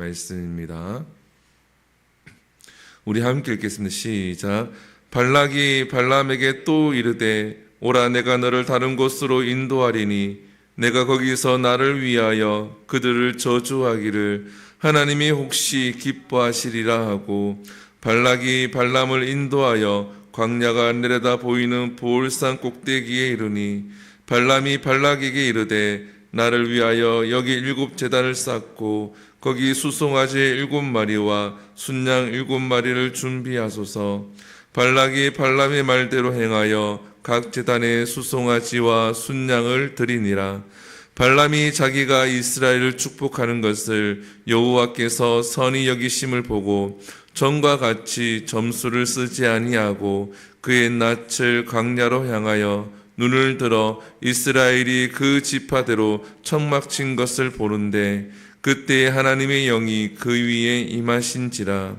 말씀입니다. 우리 함께 읽겠습니다. 시작. 발락이 발람에게 또 이르되 오라, 내가 너를 다른 곳으로 인도하리니 내가 거기서 나를 위하여 그들을 저주하기를 하나님이 혹시 기뻐하시리라 하고, 발락이 발람을 인도하여 광야가 내려다 보이는 보올산 꼭대기에 이르니 발람이 발락에게 이르되 나를 위하여 여기 7 제단을 쌓고 거기 수송아지 7마리와 순양 7마리를 준비하소서. 발락이 발람의 말대로 행하여 각 제단에 수송아지와 순양을 드리니라. 발람이 자기가 이스라엘을 축복하는 것을 여호와께서 선히 여기심을 보고 전과 같이 점수를 쓰지 아니하고 그의 낯을 광야로 향하여 눈을 들어 이스라엘이 그 지파대로 천막 친 것을 보는데, 그때 하나님의 영이 그 위에 임하신지라.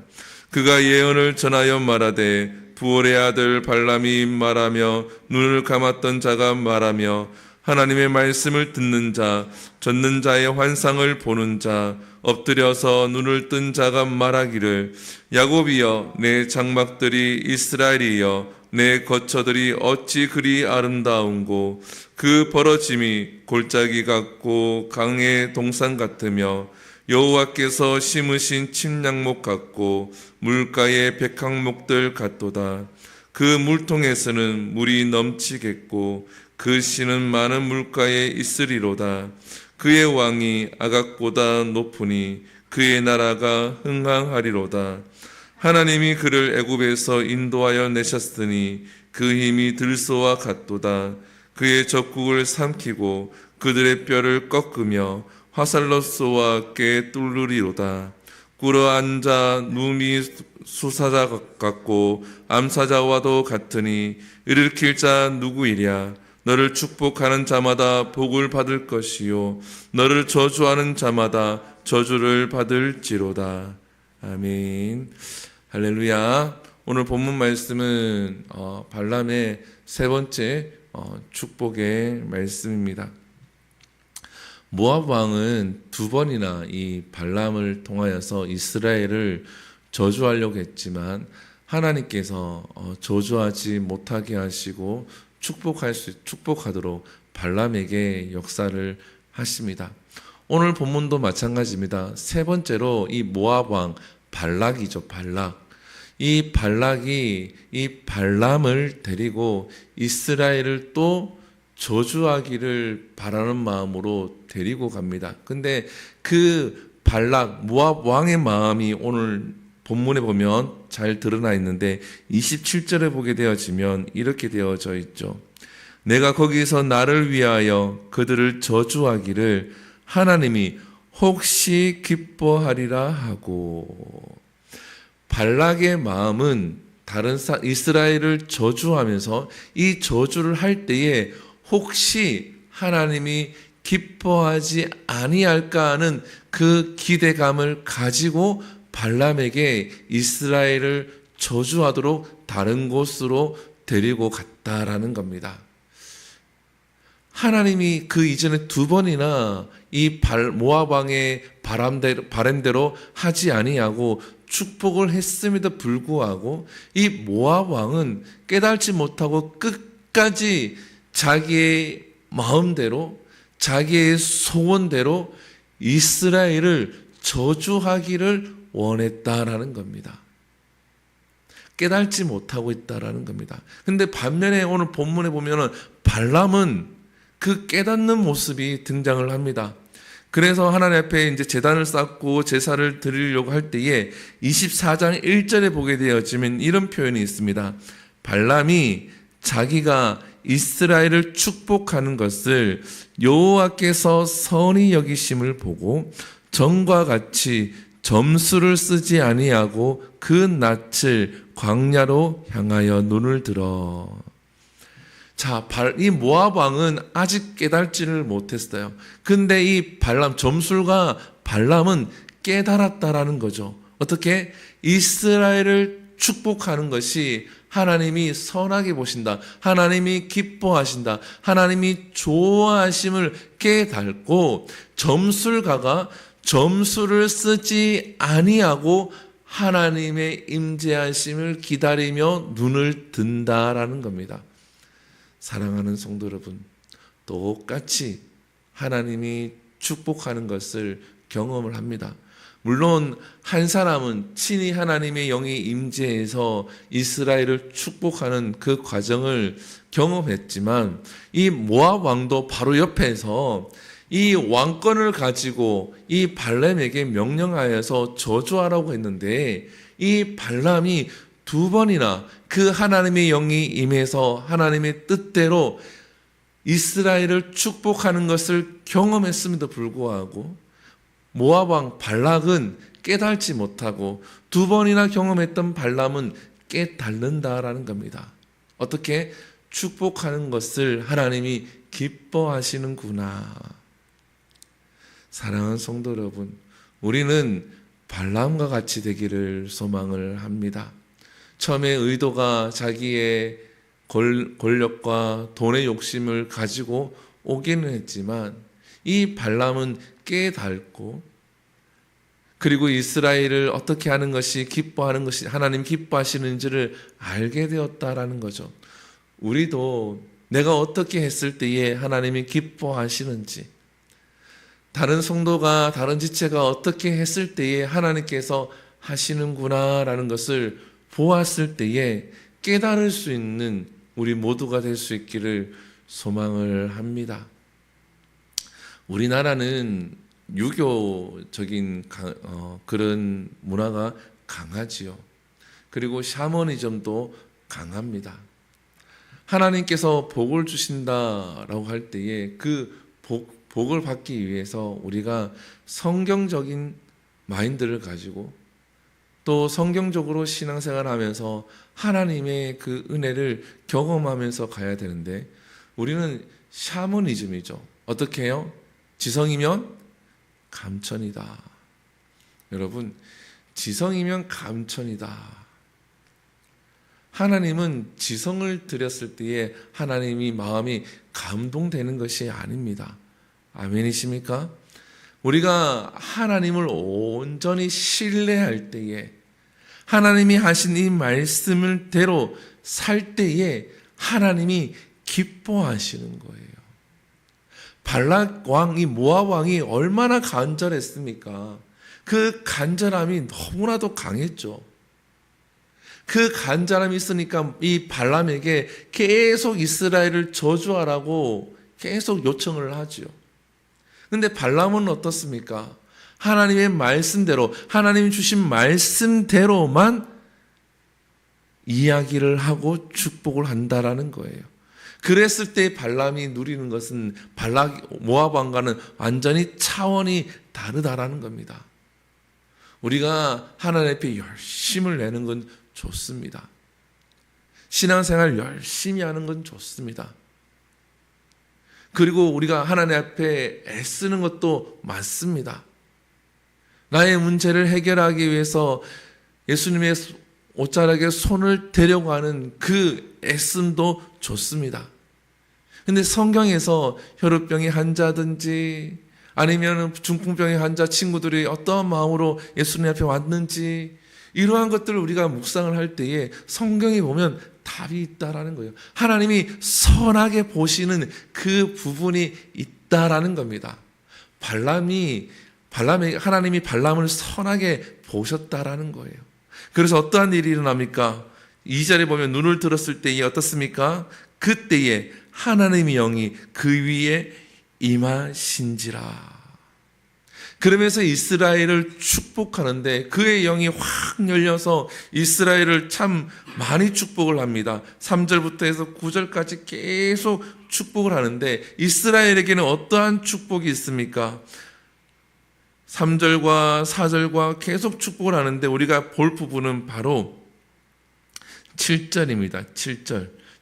그가 예언을 전하여 말하되 부올의 아들 발람이 말하며 눈을 감았던 자가 말하며 하나님의 말씀을 듣는 자, 젖는 자의 환상을 보는 자, 엎드려서 눈을 뜬 자가 말하기를 야곱이여 내 장막들이, 이스라엘이여 내 거처들이 어찌 그리 아름다운고, 그 벌어짐이 골짜기 같고 강의 동산 같으며 여호와께서 심으신 침략목 같고 물가의 백항목들 같도다. 그 물통에서는 물이 넘치겠고 그 씨는 많은 물가에 있으리로다. 그의 왕이 아각보다 높으니 그의 나라가 흥황하리로다. 하나님이 그를 애굽에서 인도하여 내셨으니 그 힘이 들소와 같도다. 그의 적국을 삼키고 그들의 뼈를 꺾으며 화살로 쏘아 깨 뚫으리로다. 꿇어앉아 눈이 수사자 같고 암사자와도 같으니 일으킬 자 누구이랴. 너를 축복하는 자마다 복을 받을 것이요 너를 저주하는 자마다 저주를 받을지로다. 아멘. 할렐루야. 오늘 본문 말씀은 발람의 세 번째 축복의 말씀입니다. 모압 왕은 2번이나 이 발람을 통하여서 이스라엘을 저주하려고 했지만 하나님께서 저주하지 못하게 하시고 축복하도록 발람에게 역사를 하십니다. 오늘 본문도 마찬가지입니다. 세 번째로 이 모압 왕 발락이죠. 발락. 이 발락이 이 발람을 데리고 이스라엘을 또 저주하기를 바라는 마음으로 데리고 갑니다. 근데 그 발락, 모압 왕의 마음이 오늘 본문에 보면 잘 드러나 있는데 27절에 보게 되어지면 이렇게 되어져 있죠. 내가 거기서 나를 위하여 그들을 저주하기를 하나님이 혹시 기뻐하리라 하고, 발락의 마음은 이스라엘을 저주하면서 이 저주를 할 때에 혹시 하나님이 기뻐하지 아니할까 하는 그 기대감을 가지고 발람에게 이스라엘을 저주하도록 다른 곳으로 데리고 갔다라는 겁니다. 하나님이 그 이전에 2번이나 이 모압 왕의 바람대로 하지 아니하고 축복을 했음에도 불구하고 이 모압 왕은 깨달지 못하고 끝까지 자기의 마음대로 자기의 소원대로 이스라엘을 저주하기를 원했다라는 겁니다. 깨달지 못하고 있다라는 겁니다. 근데 반면에 오늘 본문에 보면은 발람은 그 깨닫는 모습이 등장을 합니다. 그래서 하나님 앞에 이제 제단을 쌓고 제사를 드리려고 할 때에 24장 1절에 보게 되어지면 이런 표현이 있습니다. 발람이 자기가 이스라엘을 축복하는 것을 여호와께서 선히 여기심을 보고 전과 같이 점수를 쓰지 아니하고 그 낯을 광야로 향하여 눈을 들어. 자, 이 모압 왕은 아직 깨달지를 못했어요. 근데 이 발람, 점술과 발람은 깨달았다라는 거죠. 어떻게? 이스라엘을 축복하는 것이 하나님이 선하게 보신다. 하나님이 기뻐하신다. 하나님이 좋아하심을 깨닫고 점술가가 점수를 쓰지 아니하고 하나님의 임재하심을 기다리며 눈을 든다라는 겁니다. 사랑하는 성도 여러분, 똑같이 하나님이 축복하는 것을 경험을 합니다. 물론 한 사람은 친히 하나님의 영이 임재해서 이스라엘을 축복하는 그 과정을 경험했지만 이 모압 왕도 바로 옆에서 이 왕권을 가지고 이 발람에게 명령하여서 저주하라고 했는데 이 발람이 두 번이나 그 하나님의 영이 임해서 하나님의 뜻대로 이스라엘을 축복하는 것을 경험했음에도 불구하고 모압 왕 발락은 깨달지 못하고 두 번이나 경험했던 발람은 깨닫는다라는 겁니다. 어떻게? 축복하는 것을 하나님이 기뻐하시는구나. 사랑하는 성도 여러분, 우리는 발람과 같이 되기를 소망을 합니다. 처음에 의도가 자기의 권력과 돈의 욕심을 가지고 오기는 했지만 이 발람은 깨닫고 그리고 이스라엘을 어떻게 하는 것이 기뻐하는 것이 하나님 기뻐하시는지를 알게 되었다라는 거죠. 우리도 내가 어떻게 했을 때에 하나님이 기뻐하시는지, 다른 성도가 다른 지체가 어떻게 했을 때에 하나님께서 하시는구나라는 것을 보았을 때에 깨달을 수 있는 우리 모두가 될 수 있기를 소망을 합니다. 우리나라는 유교적인 그런 문화가 강하지요. 그리고 샤머니즘도 강합니다. 하나님께서 복을 주신다라고 할 때에 그 복을 받기 위해서 우리가 성경적인 마인드를 가지고 또 성경적으로 신앙생활을 하면서 하나님의 그 은혜를 경험하면서 가야 되는데 우리는 샤머니즘이죠. 어떻게 해요? 지성이면 감천이다. 여러분, 지성이면 감천이다. 하나님은 지성을 드렸을 때에 하나님이 마음이 감동되는 것이 아닙니다. 아멘이십니까? 우리가 하나님을 온전히 신뢰할 때에 하나님이 하신 이 말씀을 대로 살 때에 하나님이 기뻐하시는 거예요. 발락 왕이 모압 왕이 얼마나 간절했습니까? 그 간절함이 너무나도 강했죠. 그 간절함이 있으니까 이 발람에게 계속 이스라엘을 저주하라고 계속 요청을 하죠. 근데 발람은 어떻습니까? 하나님의 말씀대로, 하나님이 주신 말씀대로만 이야기를 하고 축복을 한다라는 거예요. 그랬을 때 발람이 누리는 것은 모압 왕과는 완전히 차원이 다르다라는 겁니다. 우리가 하나님 앞에 열심을 내는 건 좋습니다. 신앙생활 열심히 하는 건 좋습니다. 그리고 우리가 하나님 앞에 애쓰는 것도 맞습니다. 나의 문제를 해결하기 위해서 예수님의 옷자락에 손을 대려고 하는 그 애씀도 좋습니다. 근데 성경에서 혈우병의 환자든지 아니면 중풍병의 환자 친구들이 어떠한 마음으로 예수님 앞에 왔는지 이러한 것들을 우리가 묵상을 할 때에 성경에 보면 답이 있다라는 거예요. 하나님이 선하게 보시는 그 부분이 있다라는 겁니다. 하나님이 발람을 선하게 보셨다라는 거예요. 그래서 어떠한 일이 일어납니까? 2절에 보면 눈을 들었을 때에 어떻습니까? 그때에 하나님의 영이 그 위에 임하신지라. 그러면서 이스라엘을 축복하는데 그의 영이 확 열려서 이스라엘을 참 많이 축복을 합니다. 3절부터 해서 9절까지 계속 축복을 하는데 이스라엘에게는 어떠한 축복이 있습니까? 3절과 4절과 계속 축복을 하는데 우리가 볼 부분은 바로 7절입니다.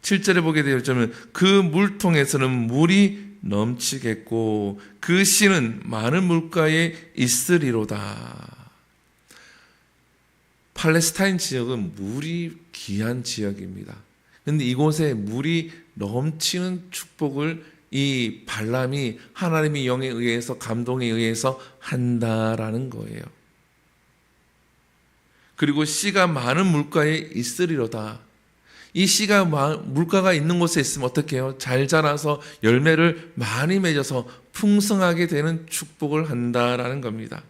7절에 보게 되면 그 물통에서는 물이 넘치겠고 그 씨는 많은 물가에 있으리로다. 팔레스타인 지역은 물이 귀한 지역입니다. 그런데 이곳에 물이 넘치는 축복을 이 발람이 하나님의 영에 의해서 감동에 의해서 한다라는 거예요. 그리고 씨가 많은 물가에 있으리로다. 이 씨가 물가가 있는 곳에 있으면 어떻게 해요? 잘 자라서 열매를 많이 맺어서 풍성하게 되는 축복을 한다라는 겁니다.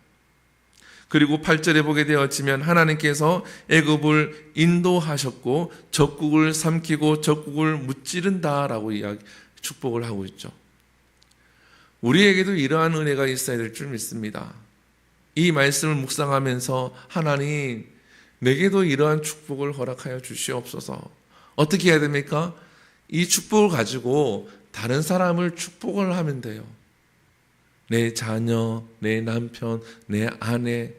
그리고 8절에 보게 되었지만 하나님께서 애굽을 인도하셨고 적국을 삼키고 적국을 무찌른다라고 축복을 하고 있죠. 우리에게도 이러한 은혜가 있어야 될 줄 믿습니다. 이 말씀을 묵상하면서 하나님 내게도 이러한 축복을 허락하여 주시옵소서. 어떻게 해야 됩니까? 이 축복을 가지고 다른 사람을 축복을 하면 돼요. 내 자녀, 내 남편, 내 아내,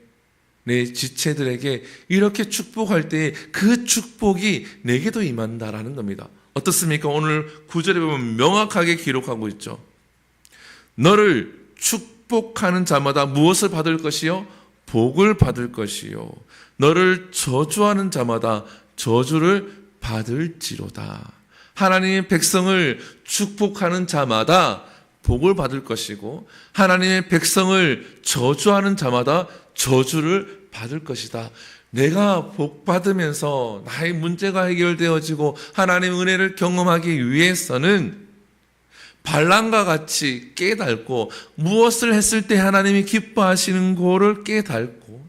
내 지체들에게 이렇게 축복할 때 그 축복이 내게도 임한다라는 겁니다. 어떻습니까? 오늘 9절에 보면 명확하게 기록하고 있죠. 너를 축복하는 자마다 무엇을 받을 것이요? 복을 받을 것이요. 너를 저주하는 자마다 저주를 받을지로다. 하나님의 백성을 축복하는 자마다 복을 받을 것이고 하나님의 백성을 저주하는 자마다 저주를 받을 것이다. 내가 복 받으면서 나의 문제가 해결되어지고 하나님의 은혜를 경험하기 위해서는 발람과 같이 깨닫고 무엇을 했을 때 하나님이 기뻐하시는 거를 깨닫고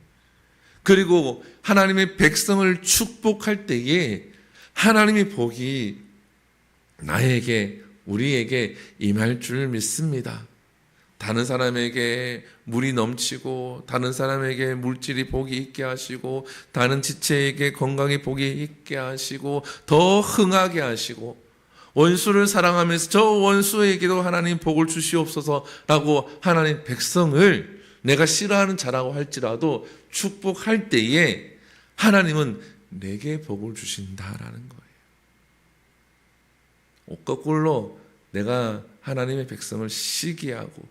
그리고 하나님의 백성을 축복할 때에 하나님의 복이 나에게 우리에게 임할 줄 믿습니다. 다른 사람에게 물이 넘치고 다른 사람에게 물질이 복이 있게 하시고 다른 지체에게 건강의 복이 있게 하시고 더 흥하게 하시고 원수를 사랑하면서 저 원수에게도 하나님 복을 주시옵소서라고 하나님 백성을 내가 싫어하는 자라고 할지라도 축복할 때에 하나님은 내게 복을 주신다라는 거예요. 거꾸로 내가 하나님의 백성을 시기하고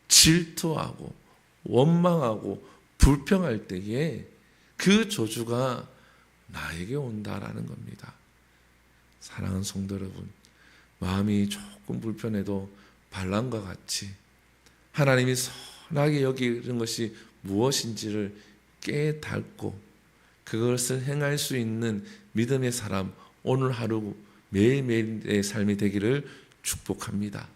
질투하고 원망하고 불평할 때에 그 저주가 나에게 온다라는 겁니다. 사랑하는 성도 여러분, 마음이 조금 불편해도 발람과 같이 하나님이 선하게 여기는 것이 무엇인지를 깨닫고 그것을 행할 수 있는 믿음의 사람 오늘 하루 매일매일의 삶이 되기를 축복합니다.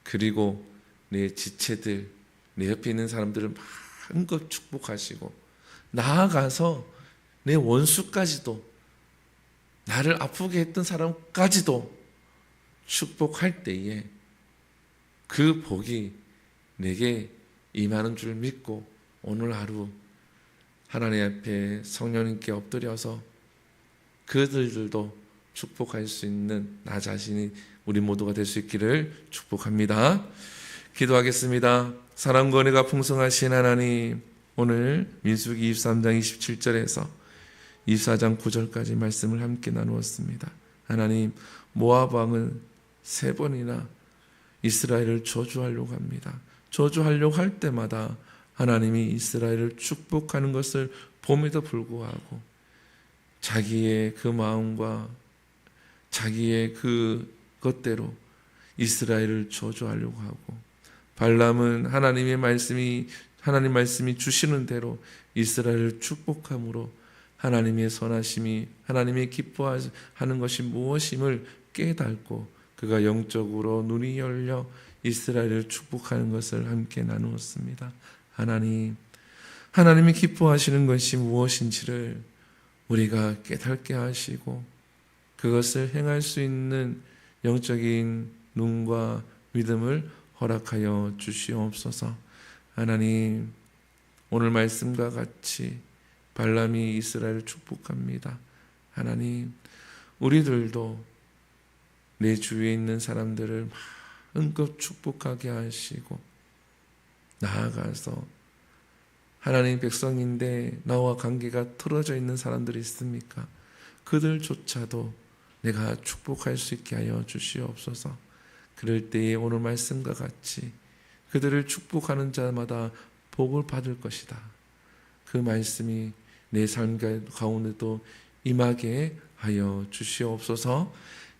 그리고 내 지체들, 내 옆에 있는 사람들을 마음껏 축복하시고 나아가서 내 원수까지도 나를 아프게 했던 사람까지도 축복할 때에 그 복이 내게 임하는 줄 믿고 오늘 하루 하나님 앞에 성령님께 엎드려서 그들도 축복할 수 있는 나 자신이 우리 모두가 될 수 있기를 축복합니다. 기도하겠습니다. 사랑과 은혜가 풍성하신 하나님, 오늘 민수기 23장 27절에서 24장 9절까지 말씀을 함께 나누었습니다. 하나님, 모압 왕은 3번이나 이스라엘을 저주하려고 합니다. 저주하려고 할 때마다 하나님이 이스라엘을 축복하는 것을 봄에도 불구하고 자기의 그 마음과 자기의 그 것대로 이스라엘을 저주하려고 하고 발람은 하나님 말씀이 주시는 대로 이스라엘을 축복함으로 하나님의 선하심이 하나님의 기뻐하는 것이 무엇임을 깨닫고 그가 영적으로 눈이 열려 이스라엘을 축복하는 것을 함께 나누었습니다. 하나님이 기뻐하시는 것이 무엇인지를 우리가 깨닫게 하시고 그것을 행할 수 있는 영적인 눈과 믿음을 허락하여 주시옵소서. 하나님, 오늘 말씀과 같이 발람이 이스라엘을 축복합니다. 하나님, 우리들도 내 주위에 있는 사람들을 마음껏 축복하게 하시고 나아가서 하나님 백성인데 나와 관계가 틀어져 있는 사람들이 있습니까? 그들조차도 내가 축복할 수 있게 하여 주시옵소서. 그럴 때에 오늘 말씀과 같이 그들을 축복하는 자마다 복을 받을 것이다. 그 말씀이 내 삶 가운데도 임하게 하여 주시옵소서.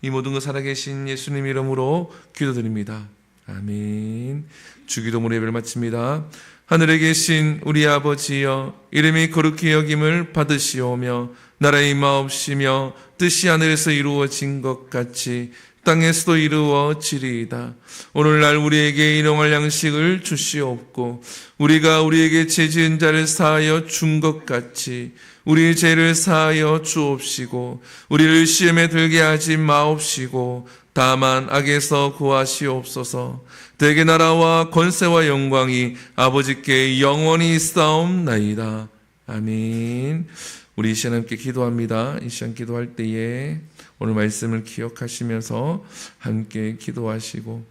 이 모든 것 살아계신 예수님 이름으로 기도드립니다. 아멘. 주기도문의 예배를 마칩니다. 하늘에 계신 우리 아버지여, 이름이 거룩히 여김을 받으시오며 나라의 임하옵시며 뜻이 하늘에서 이루어진 것 같이 땅에서도 이루어지리이다. 오늘날 우리에게 일용할 양식을 주시옵고 우리가 우리에게 죄지은 자를 사하여 준 것 같이 우리 죄를 사하여 주옵시고 우리를 시험에 들게 하지 마옵시고 다만 악에서 구하시옵소서. 대개 나라와 권세와 영광이 아버지께 영원히 있사옵나이다. 아멘. 우리 이 시간 함께 기도합니다. 이 시간 기도할 때에 오늘 말씀을 기억하시면서 함께 기도하시고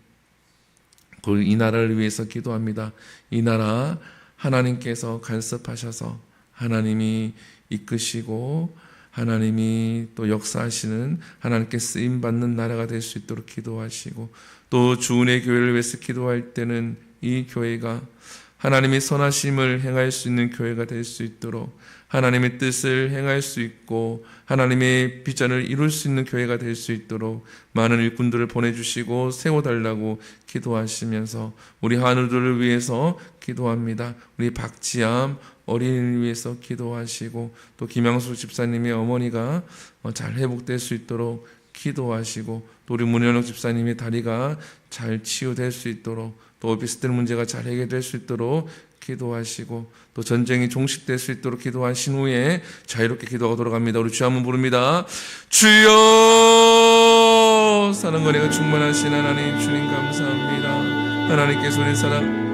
이 나라를 위해서 기도합니다. 이 나라 하나님께서 간섭하셔서 하나님이 이끄시고 하나님이 또 역사하시는 하나님께 쓰임받는 나라가 될 수 있도록 기도하시고 또 주은혜 교회를 위해서 기도할 때는 이 교회가 하나님의 선하심을 행할 수 있는 교회가 될 수 있도록 하나님의 뜻을 행할 수 있고 하나님의 비전을 이룰 수 있는 교회가 될 수 있도록 많은 일꾼들을 보내주시고 세워달라고 기도하시면서 우리 하늘들을 위해서 기도합니다. 우리 박지암 어린이를 위해서 기도하시고 또 김양수 집사님의 어머니가 잘 회복될 수 있도록 기도하시고 또 우리 문현옥 집사님의 다리가 잘 치유될 수 있도록 또 오피스텔 문제가 잘 해결될 수 있도록 기도하시고 또 전쟁이 종식될 수 있도록 기도하신 후에 자유롭게 기도하고 돌아갑니다. 우리 주여 한번 부릅니다. 주여, 사랑과 은혜가 충만하신 하나님 주님 감사합니다. 하나님께서 우리 사랑